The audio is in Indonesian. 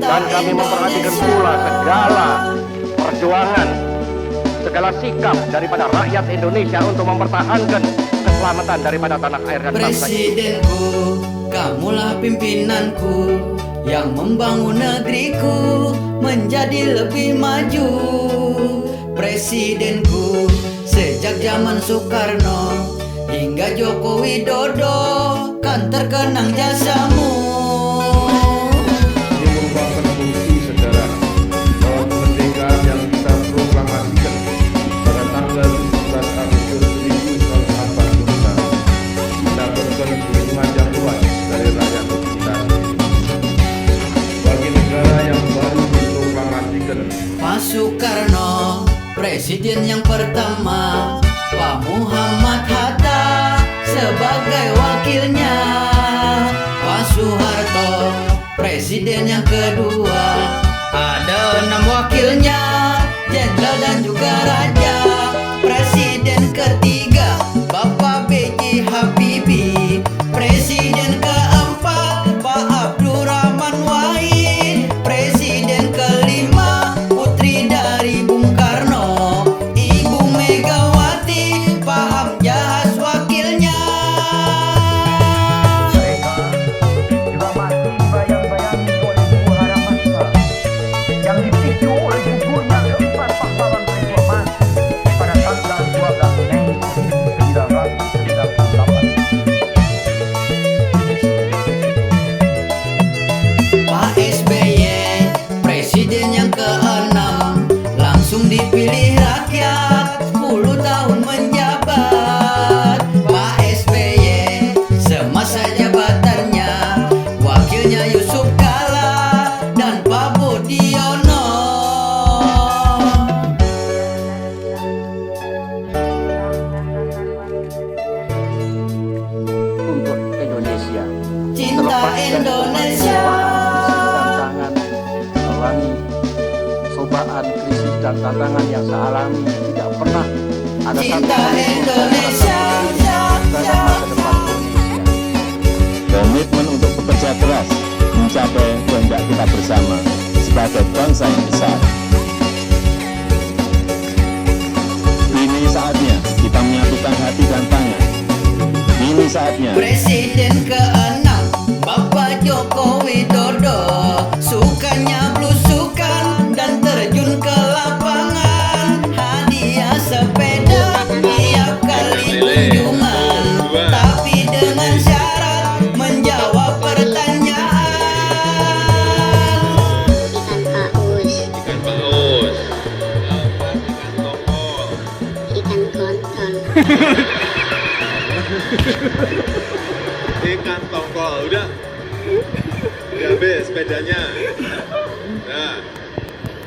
Dan kami memperhatikan pula segala perjuangan, segala sikap daripada rakyat Indonesia untuk mempertahankan keselamatan daripada tanah air dan bangsa ini. Presidenku, kamulah pimpinanku yang membangun negeriku menjadi lebih maju. Presidenku, sejak zaman Soekarno hingga Joko Widodo kan terkenang jasamu. Ini merupakan bukti sejarah bahwa kemerdekaan yang kita proklamasikan pada tanggal 17 Agustus 1945 mendapatkan dukungan yang luas dari rakyat kita. Bagi negara yang baru diproklamasikan, Pak Soekarno, presiden yang pertama, Pak Muhammad Hatta sebagai wakilnya, Pak Soeharto, presiden yang kedua, ada 6 wakilnya, jenderal dan juga raja. Presiden ketiga, Bapak B.J. Habibie. Presiden keempat, Pak Abdurrahman Wahid. Presiden kelima, putri dari Bung Karno, Ibu Megawati. Pak Hamzahas wakilnya. Mereka juga masih dibayang-bayangi oleh sebuah harapan baru yang dipicu oleh gugurnya keempat pahlawan reformasi pada tanggal 12 Mei 1998. Pak SBY, presiden yang keenam, langsung dipilih rakyat, 10 tahun menjabat. Pak SBY, semasa jabatannya, wakilnya Yusuf Kala dan Pak Budiono. Untuk Indonesia, Cinta terlepas dari Indonesia. tantangan alami, cobaan, krisis dan tantangan yang saya alami, tidak pernah ada Cinta satu Indonesia. terhadap masa depan Indonesia. Komitmen untuk bekerja keras mencapai kehendak kita bersama sebagai bangsa yang besar. Ini saatnya kita menyatukan hati dan tangan. Ini saatnya Presiden ke-6 Bapak Joko Widodo sukanya belusukan dan terjun ke lapangan, hadiah sepeda tiap kali kunjungan, tapi dengan syarat menjawab pertanyaan. Ikan paus, Ikan kontol. ikan tongkol, udah habis sepedanya. Nah,